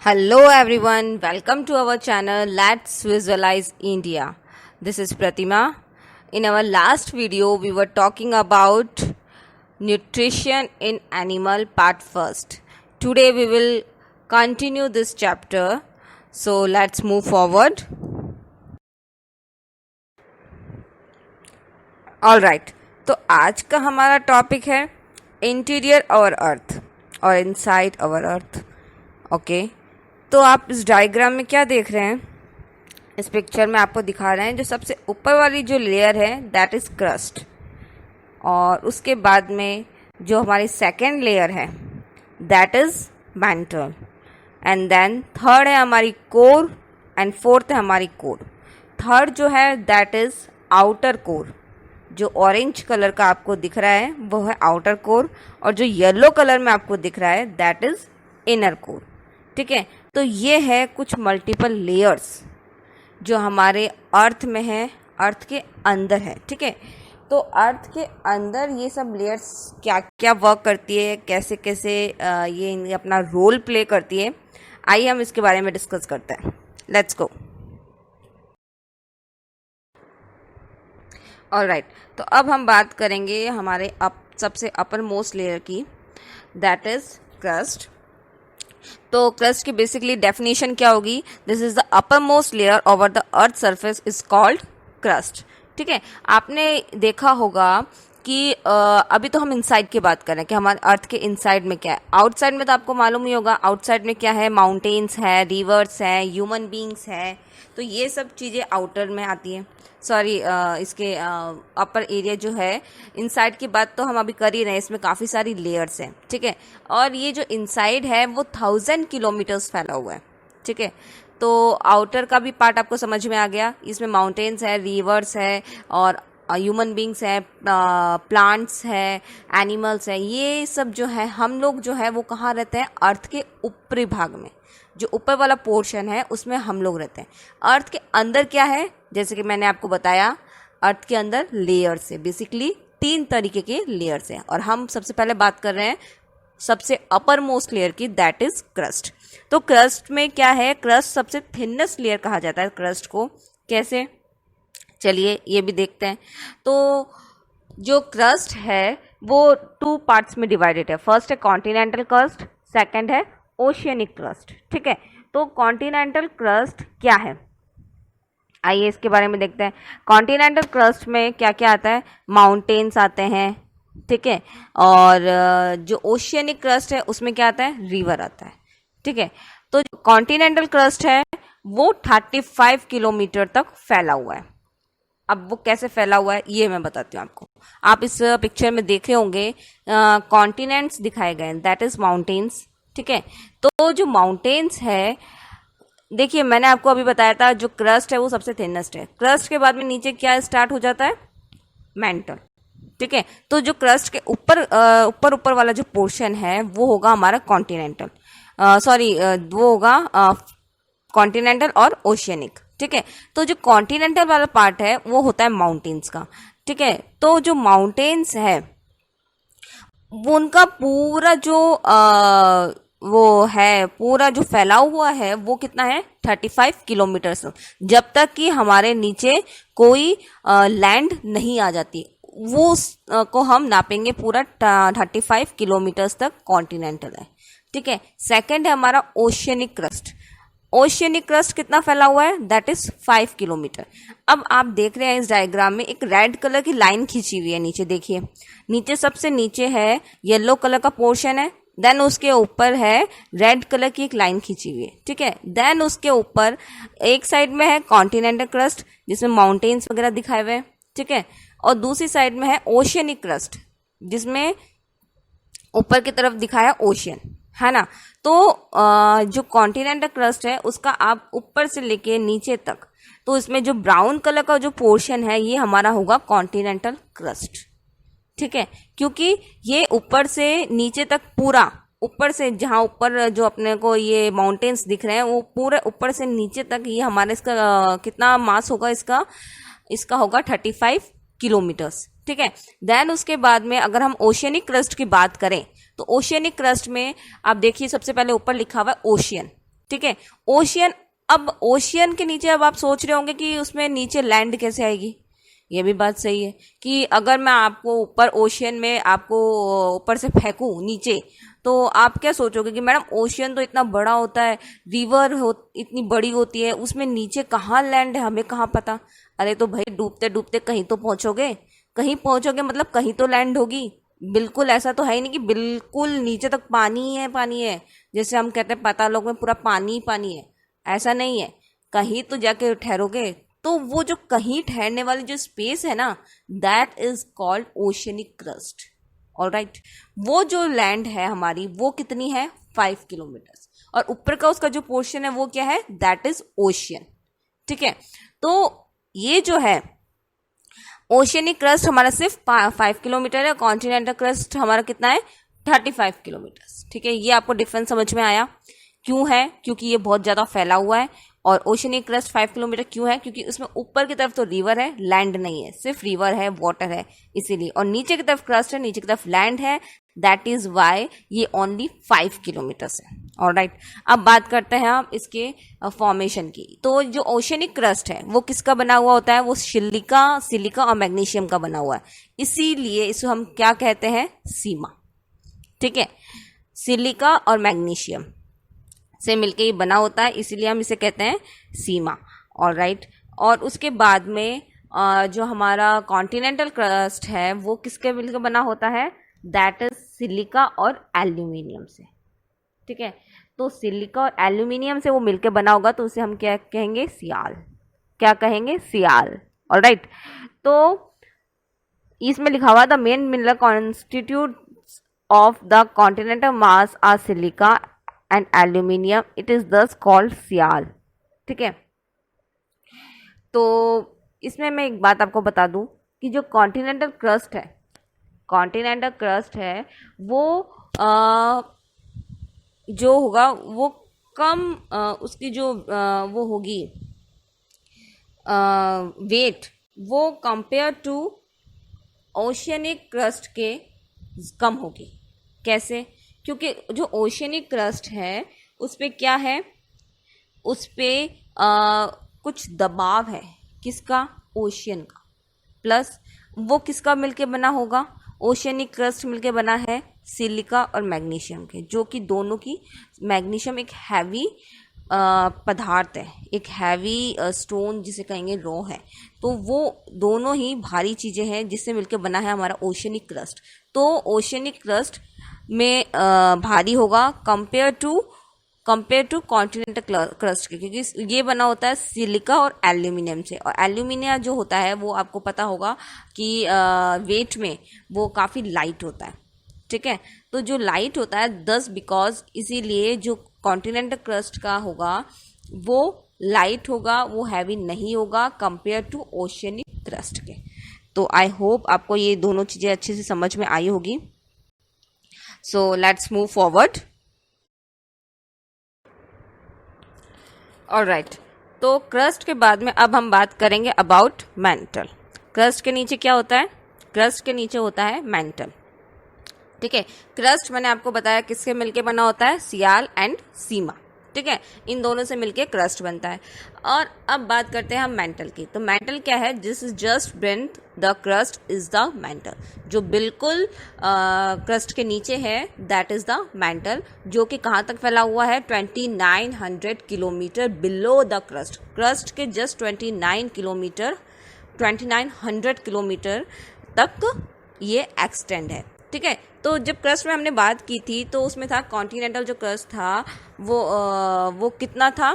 Hello everyone, welcome to our channel Let's Visualize India. This is Pratima. In our last video, we were talking about nutrition in animal part first. Today we will continue this chapter. So let's move forward. Alright, तो आज का हमारा topic है interior और अर्थ और inside our earth. Okay, तो आप इस डायग्राम में क्या देख रहे हैं? इस पिक्चर में आपको दिखा रहे हैं जो सबसे ऊपर वाली जो लेयर है दैट इज़ क्रस्ट, और उसके बाद में जो हमारी सेकेंड लेयर है that is mantle, and then third है हमारी कोर, एंड फोर्थ है हमारी कोर. थर्ड जो है दैट इज़ आउटर कोर. जो ऑरेंज कलर का आपको दिख रहा है वो है आउटर कोर, और जो येलो कलर में आपको दिख रहा है दैट इज़ इनर कोर. ठीक है, तो ये है कुछ मल्टीपल लेयर्स जो हमारे अर्थ में है, अर्थ के अंदर है. ठीक है, तो अर्थ के अंदर ये सब लेयर्स क्या क्या वर्क करती है, कैसे कैसे ये अपना रोल प्ले करती है, आइए हम इसके बारे में डिस्कस करते हैं. Let's go. ऑलराइट, तो अब हम बात करेंगे हमारे सबसे अपर मोस्ट लेयर की, दैट इज़ क्रस्ट. तो क्रस्ट की बेसिकली डेफिनेशन क्या होगी? This is the upper most layer over the earth surface is called crust. ठीक है, आपने देखा होगा कि अभी तो हम इनसाइड की बात कर रहे हैं कि हमारे अर्थ के इनसाइड में क्या है. आउटसाइड में तो आपको मालूम ही होगा आउटसाइड में क्या है. माउंटेन्स है, रिवर्स है, ह्यूमन बींग्स है, तो ये सब चीज़ें आउटर में आती हैं. सॉरी, इसके अपर एरिया जो है, इनसाइड की बात तो हम अभी कर ही रहे हैं, इसमें काफ़ी सारी लेयर्स हैं. ठीक है, और ये जो इनसाइड है वो 1000 किलोमीटर्स फैला हुआ है. ठीक है, तो आउटर का भी पार्ट आपको समझ में आ गया. इसमें माउंटेन्स है, रिवर्स है, और ह्यूमन बींग्स हैं, प्लांट्स हैं, एनिमल्स हैं. ये सब जो है हम लोग जो है वो कहाँ रहते हैं? अर्थ के ऊपरी भाग में. जो ऊपर वाला पोर्शन है उसमें हम लोग रहते हैं. अर्थ के अंदर क्या है? जैसे कि मैंने आपको बताया, अर्थ के अंदर लेयर्स है. बेसिकली 3 तरीके के लेयर्स हैं, और हम सबसे पहले बात कर रहे हैं सबसे अपर मोस्ट लेयर की, दैट इज क्रस्ट. तो क्रस्ट में क्या है? क्रस्ट सबसे थिनेस्ट लेयर कहा जाता है क्रस्ट को. कैसे? चलिए ये भी देखते हैं. तो जो क्रस्ट है वो 2 पार्ट्स में डिवाइडेड है. फर्स्ट है कॉन्टिनेंटल क्रस्ट, सेकंड है ओशियनिक क्रस्ट. ठीक है, तो कॉन्टिनेंटल क्रस्ट क्या है, आइए इसके बारे में देखते हैं. कॉन्टिनेंटल क्रस्ट में क्या क्या आता है? माउंटेन्स आते हैं. ठीक है, और जो ओशियनिक क्रस्ट है उसमें क्या आता है? रिवर आता है. ठीक है, तो जो कॉन्टिनेंटल क्रस्ट है वो 35 किलोमीटर तक फैला हुआ है. अब वो कैसे फैला हुआ है ये मैं बताती हूँ आपको. आप इस पिक्चर में देखे होंगे कॉन्टिनेंट्स दिखाए गए हैं, दैट इज माउंटेन्स. ठीक है, तो जो माउंटेन्स है, देखिए मैंने आपको अभी बताया था जो क्रस्ट है वो सबसे थिनेस्ट है. क्रस्ट के बाद में नीचे क्या स्टार्ट हो जाता है? मैंटल. ठीक है, तो जो क्रस्ट के ऊपर ऊपर वाला जो पोर्शन है वो होगा हमारा कॉन्टिनेंटल, सॉरी वो होगा कॉन्टिनेंटल और ओशियनिक. ठीक है, तो जो कॉन्टिनेंटल वाला पार्ट है वो होता है माउंटेन्स का. ठीक है, तो जो माउंटेन्स है वो उनका पूरा जो वो है, पूरा जो फैला हुआ है वो कितना है? 35 किलोमीटर. जब तक कि हमारे नीचे कोई लैंड नहीं आ जाती, वो को हम नापेंगे पूरा 35 किलोमीटर्स तक कॉन्टिनेंटल है. ठीक है, सेकंड है हमारा ओशियनिक क्रस्ट. ओशियनिक क्रस्ट कितना फैला हुआ है? That is 5 kilometre. अब आप देख रहे हैं इस डायग्राम में एक रेड कलर की लाइन खींची हुई है नीचे. देखिए नीचे, सबसे नीचे है येलो कलर का पोर्शन है, देन उसके ऊपर है रेड कलर की एक लाइन खींची हुई है. ठीक है, देन उसके ऊपर एक साइड में है कॉन्टिनेंटल क्रस्ट जिसमें माउंटेन्स वगैरह दिखाए हुए हैं. ठीक है, और दूसरी साइड में है ओशियनिक क्रस्ट जिसमें ऊपर की तरफ दिखाया ओशियन, है ना. तो जो कॉन्टिनेंटल क्रस्ट है उसका आप ऊपर से लेके नीचे तक, तो इसमें जो ब्राउन कलर का जो पोर्शन है ये हमारा होगा कॉन्टिनेंटल क्रस्ट. ठीक है, क्योंकि ये ऊपर से नीचे तक पूरा, ऊपर से जहाँ ऊपर जो अपने को ये माउंटेन्स दिख रहे हैं वो पूरे ऊपर से नीचे तक ये हमारे इसका कितना मास होगा? इसका होगा 35 किलोमीटर्स. ठीक है, देन उसके बाद में अगर हम ओशियनिक क्रस्ट की बात करें तो ओशियनिक क्रस्ट में आप देखिए सबसे पहले ऊपर लिखा हुआ है ओशियन. ठीक है। ओशियन, अब ओशियन के नीचे अब आप सोच रहे होंगे कि उसमें नीचे लैंड कैसे आएगी। ये भी बात सही है कि अगर मैं आपको ऊपर ओशियन में आपको ऊपर से फेंकूं नीचे, तो आप क्या सोचोगे कि मैडम ओशियन तो इतना बड़ा होता है, रिवर हो इतनी बड़ी होती है, उसमें नीचे कहाँ लैंड है, हमें कहाँ पता। अरे तो भाई डूबते डूबते कहीं तो पहुंचोगे, कहीं पहुंचोगे मतलब कहीं तो लैंड होगी। बिल्कुल ऐसा तो है ही नहीं कि बिल्कुल नीचे तक पानी ही है, पानी है, जैसे हम कहते हैं पातालोक में पूरा पानी ही पानी है। ऐसा नहीं है, कहीं तो जाके ठहरोगे। तो वो जो कहीं ठहरने वाली जो स्पेस है ना, that is called oceanic crust. Alright, वो जो लैंड है हमारी वो कितनी है, 5 किलोमीटर, और ऊपर का उसका जो पोर्शन है वो क्या है, दैट इज ओशियन। ठीक है, तो ये जो है ओशियनिक क्रस्ट हमारा सिर्फ 5 किलोमीटर है, कॉन्टिनेंटल क्रस्ट हमारा कितना है, 35 किलोमीटर। ठीक है, ये आपको डिफरेंस समझ में आया क्यों है, क्योंकि ये बहुत ज्यादा फैला हुआ है। और ओशियनिक क्रस्ट 5 किलोमीटर क्यों है, क्योंकि उसमें ऊपर की तरफ तो रिवर है, लैंड नहीं है, सिर्फ रिवर है, वाटर है, इसीलिए। और नीचे की तरफ क्रस्ट है, नीचे की तरफ लैंड है, दैट इज वाई ये ओनली 5 किलोमीटर है। ऑलराइट, अब बात करते हैं हम इसके फॉर्मेशन की। तो जो ओशियनिक क्रस्ट है वो किसका बना हुआ होता है, वो सिलिका और मैग्नीशियम का बना हुआ है, इसीलिए इसको हम क्या कहते हैं, सीमा। ठीक है, सिलिका और मैग्नीशियम से मिलके ये बना होता है, इसीलिए हम इसे कहते हैं सीमा। ऑलराइट, और उसके बाद में जो हमारा कॉन्टिनेंटल क्रस्ट है वो किसके मिलकर बना होता है, दैट इज सिलिका और एल्यूमिनियम से। ठीक है, तो सिलिका और एल्यूमिनियम से वो मिलकर बना होगा, तो उसे हम क्या कहेंगे, सियाल। क्या कहेंगे, सियाल। ऑलराइट, तो इसमें लिखा हुआ the main mineral constitute of the continental mass are silica and aluminium, it is thus called sial. ठीक है, तो इसमें मैं एक बात आपको बता दूं कि जो कॉन्टिनेंटल क्रस्ट है वो जो होगा वो कम उसकी जो वो होगी वेट, वो कंपेयर टू ओशियनिक क्रस्ट के कम होगी। कैसे, क्योंकि जो ओशियनिक क्रस्ट है उस पे क्या है, उस पे कुछ दबाव है, किसका, ओशियन का, प्लस वो किसका मिलके बना होगा, ओशियनिक क्रस्ट मिलके बना है सिलिका और मैग्नीशियम के, जो कि दोनों की, मैग्नीशियम एक हैवी पदार्थ है, एक हैवी स्टोन जिसे कहेंगे रो है, तो वो दोनों ही भारी चीजें हैं जिससे मिलकर बना है हमारा ओशियनिक क्रस्ट। तो ओशियनिक क्रस्ट में भारी होगा कंपेयर टू कॉन्टिनेंटल क्रस्ट के, क्योंकि ये बना होता है सिलिका और एल्यूमिनियम से, और एल्यूमिनियम जो होता है वो आपको पता होगा कि वेट में वो काफ़ी लाइट होता है। ठीक है, तो जो लाइट होता है 10 बिकॉज, इसीलिए जो कॉन्टिनेंटल क्रस्ट का होगा वो लाइट होगा, वो हैवी नहीं होगा कंपेयर टू ओशियनिक क्रस्ट के। तो आई होप आपको ये दोनों चीज़ें अच्छे से समझ में आई होगी। सो लेट्स मूव फॉरवर्ड। ऑलराइट, तो क्रस्ट के बाद में अब हम बात करेंगे अबाउट मेंटल। क्रस्ट के नीचे क्या होता है, क्रस्ट के नीचे होता है मेंटल। ठीक है, क्रस्ट मैंने आपको बताया किसके मिलके बना होता है, सियाल एंड सीमा। ठीक है, इन दोनों से मिलके क्रस्ट बनता है। और अब बात करते हैं हम मेंटल की। तो मेंटल क्या है, this is just beneath the crust is the mental, जो बिल्कुल क्रस्ट के नीचे है दैट इज द मेंटल, जो कि कहाँ तक फैला हुआ है, 2900 kilometre below the crust. Crust के जस्ट 2900 किलोमीटर तक ये एक्सटेंड है। ठीक है, तो जब क्रस्ट में हमने बात की थी तो उसमें था कॉन्टिनेंटल जो क्रस्ट था वो कितना था,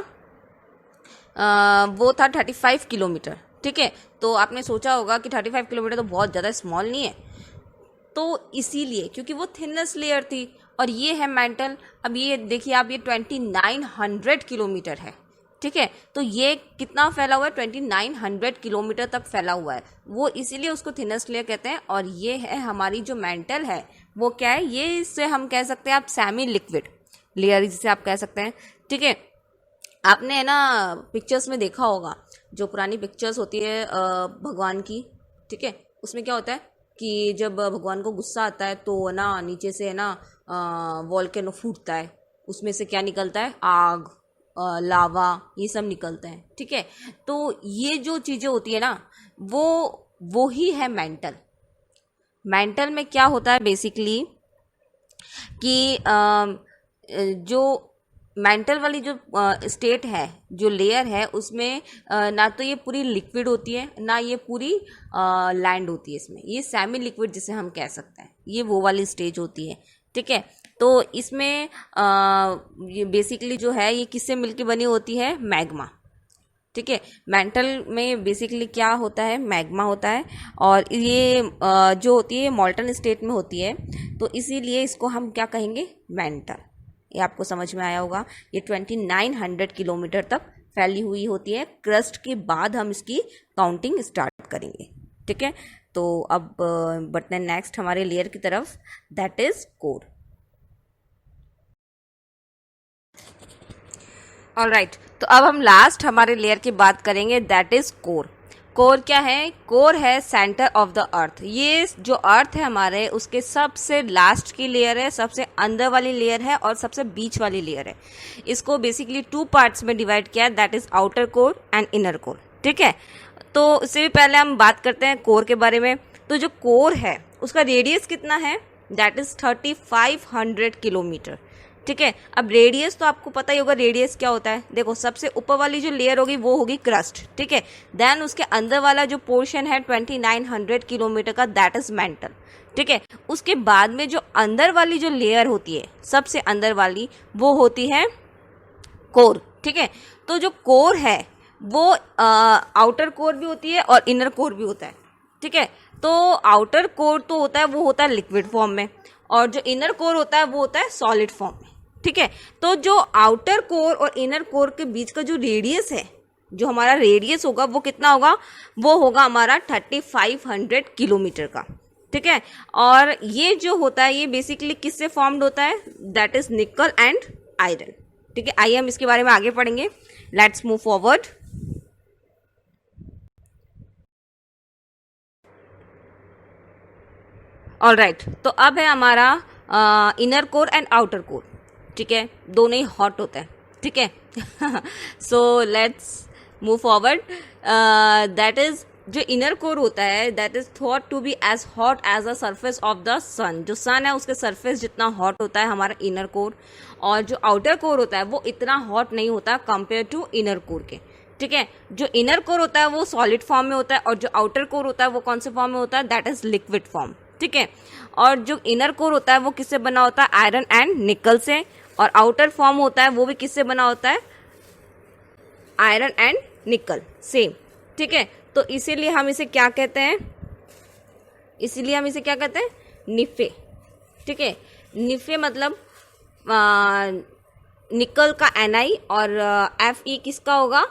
वो था 35 किलोमीटर। ठीक है, तो आपने सोचा होगा कि 35 किलोमीटर तो बहुत ज़्यादा स्मॉल नहीं है, तो इसीलिए क्योंकि वो थिननेस लेयर थी, और ये है मेंटल। अब ये देखिए आप, ये 2900 किलोमीटर है। ठीक है, तो ये कितना फैला हुआ है, 2900 किलोमीटर तक फैला हुआ है, वो इसीलिए उसको थिननेस लेयर कहते हैं। और ये है हमारी जो मेंटल है वो क्या है, ये इससे हम कह सकते हैं आप सेमी लिक्विड लेयर जिसे आप कह सकते हैं। ठीक है, आपने है ना पिक्चर्स में देखा होगा, जो पुरानी पिक्चर्स होती है भगवान की, ठीक है, उसमें क्या होता है कि जब भगवान को गुस्सा आता है तो ना नीचे से है ना वॉल्केनो फूटता है, उसमें से क्या निकलता है, आग। लावा, ये सब निकलते हैं। ठीक है, तो ये जो चीज़ें होती है ना, वो ही है मेंटल। मेंटल में क्या होता है बेसिकली कि जो मेंटल वाली जो स्टेट है, जो लेयर है, उसमें ना तो ये पूरी लिक्विड होती है, ना ये पूरी लैंड होती है। इसमें ये सेमी लिक्विड जिसे हम कह सकते हैं, ये वो वाली स्टेज होती है। ठीक है, तो इसमें ये बेसिकली जो है ये किससे मिलके बनी होती है? मैग्मा। ठीक है, मेंटल में बेसिकली क्या होता है? मैग्मा होता है, और ये जो होती है मॉल्टन स्टेट में होती है, तो इसीलिए इसको हम क्या कहेंगे? मेंटल। ये आपको समझ में आया होगा। ये 2900 किलोमीटर तक फैली हुई होती है। क्रस्ट के बाद हम इसकी काउंटिंग स्टार्ट करेंगे। ठीक है, तो अब बढ़ते हैं नेक्स्ट हमारे लेयर की तरफ, दैट इज कोर। ऑलराइट, तो अब हम लास्ट हमारे लेयर की बात करेंगे, दैट इज कोर। कोर क्या है? कोर है सेंटर ऑफ द अर्थ। ये जो अर्थ है हमारे, उसके सबसे लास्ट की लेयर है, सबसे अंदर वाली लेयर है और सबसे बीच वाली लेयर है। इसको बेसिकली 2 पार्ट्स में डिवाइड किया है, that is outer core and inner core. ठीक है, तो इससे भी पहले हम बात करते हैं कोर के बारे में। तो जो कोर है उसका रेडियस कितना है? That is 3500 kilometre. ठीक है, अब रेडियस तो आपको पता ही होगा, रेडियस क्या होता है। देखो, सबसे ऊपर वाली जो लेयर होगी वो होगी क्रस्ट। ठीक है, देन उसके अंदर वाला जो पोर्शन है 2900 किलोमीटर का, दैट इज मेंटल। ठीक है, उसके बाद में जो अंदर वाली जो लेयर होती है, सबसे अंदर वाली, वो होती है कोर। ठीक है, तो जो कोर है वो आउटर कोर भी होती है और इनर कोर भी होता है। ठीक है, तो आउटर कोर तो होता है, वो होता है लिक्विड फॉर्म में, और जो इनर कोर होता है वो होता है सॉलिड फॉर्म में। ठीक है, तो जो आउटर कोर और इनर कोर के बीच का जो रेडियस है, जो हमारा रेडियस होगा, वो कितना होगा? वो होगा हमारा 3500 किलोमीटर का। ठीक है, और ये जो होता है ये बेसिकली किससे फॉर्म्ड होता है? दैट इज निकल एंड आयरन। ठीक है, आइए हम इसके बारे में आगे पढ़ेंगे। Let's move forward. ऑलराइट, तो अब है हमारा inner core and outer core. ठीक है, दोनों ही हॉट होते हैं। ठीक है, so let's move forward. That is, जो इनर कोर होता है, that is thought to be as hot as the surface of the sun. जो सन है उसके सरफेस जितना हॉट होता है हमारा इनर कोर, और जो आउटर कोर होता है वो इतना हॉट नहीं होता कंपेयर टू इनर कोर के। ठीक है, जो इनर कोर होता है वो सॉलिड फॉर्म में होता है, और जो आउटर कोर होता है वो कौन से फॉर्म में होता है? That is liquid form. ठीक है, और जो इनर कोर होता है वो किससे बना होता है? आयरन एंड निकल से, और आउटर फॉर्म होता है वो भी किससे बना होता है? आयरन एंड निकल, सेम। ठीक है, तो इसीलिए हम इसे क्या कहते हैं? इसीलिए हम इसे क्या कहते हैं? निफे। ठीक है, निफे मतलब निकल का Ni, और Fe किसका होगा?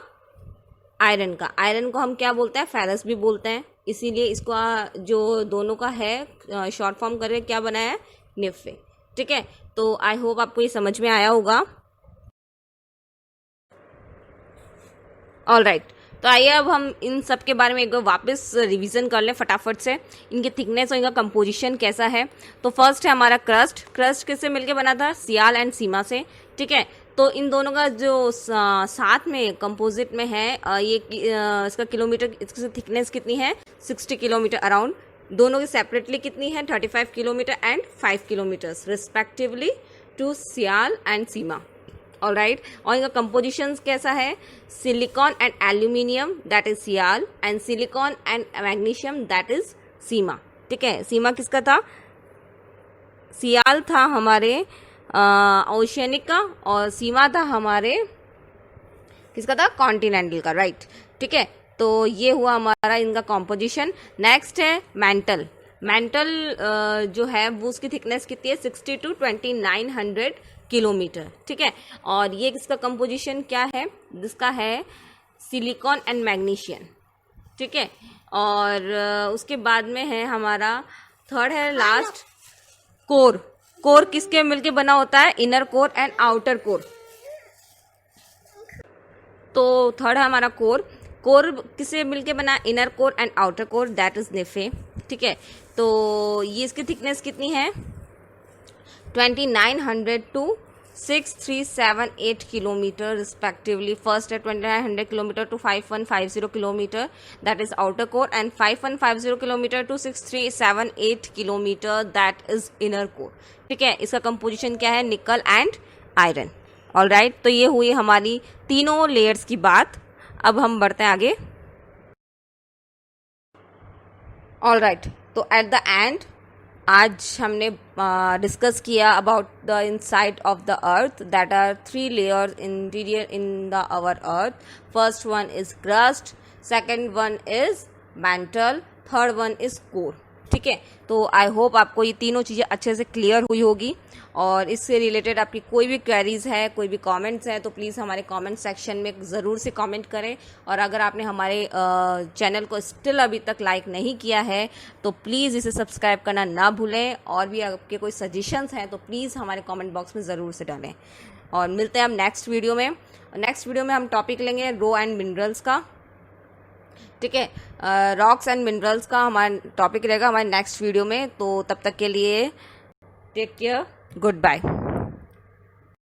आयरन का। आयरन को हम क्या बोलते हैं? फेरस भी बोलते हैं। इसीलिए इसको जो दोनों का है शॉर्ट फॉर्म करके क्या बनाया है? निफे। ठीक है, तो आई होप आपको ये समझ में आया होगा। ऑलराइट, तो आइए अब हम इन सब के बारे में एक बार वापस रिवीजन कर लें फटाफट से। इनके थिकनेस और इनका कंपोजिशन कैसा है। तो फर्स्ट है हमारा क्रस्ट। क्रस्ट किससे मिलके बना था? सियाल एंड सीमा से। ठीक है, तो इन दोनों का जो साथ में कंपोजिट में है, ये इसका किलोमीटर, इसकी थिकनेस कितनी है? 60 किलोमीटर अराउंड। दोनों की सेपरेटली कितनी है? 35 kilometre and 5 kilometres respectively to sial and sima. Alright, और इनका कंपोजिशन कैसा है? Silicon and aluminium, that is sial, and silicon and magnesium, that is sima. ठीक है, सीमा किसका था? सियाल था हमारे ओशियनिक का, और सीमा था हमारे किसका था? कॉन्टिनेंटल का। राइट, ठीक है, तो ये हुआ हमारा इनका कॉम्पोजिशन। नेक्स्ट है मेंटल। मेंटल जो है वो उसकी थिकनेस कितनी है? 60 to 2900 किलोमीटर। ठीक है, और ये किसका कंपोजिशन क्या है? जिसका है सिलिकॉन एंड मैग्नीशियम। ठीक है, और उसके बाद में है हमारा थर्ड है लास्ट कोर। कोर किसके मिलके बना होता है? Inner core and outer core. तो थर्ड है हमारा कोर। कोर किससे मिलके बना? Inner core and outer core, that is nife. ठीक है, तो ये इसकी थिकनेस कितनी है? 2900 to 6, 3, 7, 8 kilometer respectively. First at 2900 kilometer to 5150 kilometer, that is outer core, and 5150 kilometer to 6378 kilometer, that is inner core. ठीक है, इसका कंपोजिशन क्या है? निकल एंड आयरन. ऑलराइट, तो ये हुई हमारी तीनों लेयर्स की बात. अब हम बढ़ते हैं आगे. ऑलराइट, तो एट द एंड आज हमने डिस्कस किया about the inside of the earth. That are 3 layers interior in the our earth. First one is crust, second one is mantle, third one is core. ठीक है, तो I hope आपको ये तीनों चीज़ें अच्छे से क्लियर हुई होगी. और इससे रिलेटेड आपकी कोई भी क्वेरीज है, कोई भी कमेंट्स है, तो प्लीज़ हमारे कमेंट सेक्शन में ज़रूर से कमेंट करें. और अगर आपने हमारे चैनल को स्टिल अभी तक लाइक नहीं किया है तो प्लीज़ इसे सब्सक्राइब करना ना भूलें. और भी आपके कोई सजेशंस हैं तो प्लीज़ हमारे कमेंट बॉक्स में ज़रूर से डालें. और मिलते हैं हम नेक्स्ट वीडियो में. नेक्स्ट वीडियो में हम टॉपिक लेंगे रो एंड मिनरल्स का. ठीक है, रॉक्स एंड मिनरल्स का हमारा टॉपिक रहेगा हमारे नेक्स्ट वीडियो में. तो तब तक के लिए टेक केयर, गुड बाय.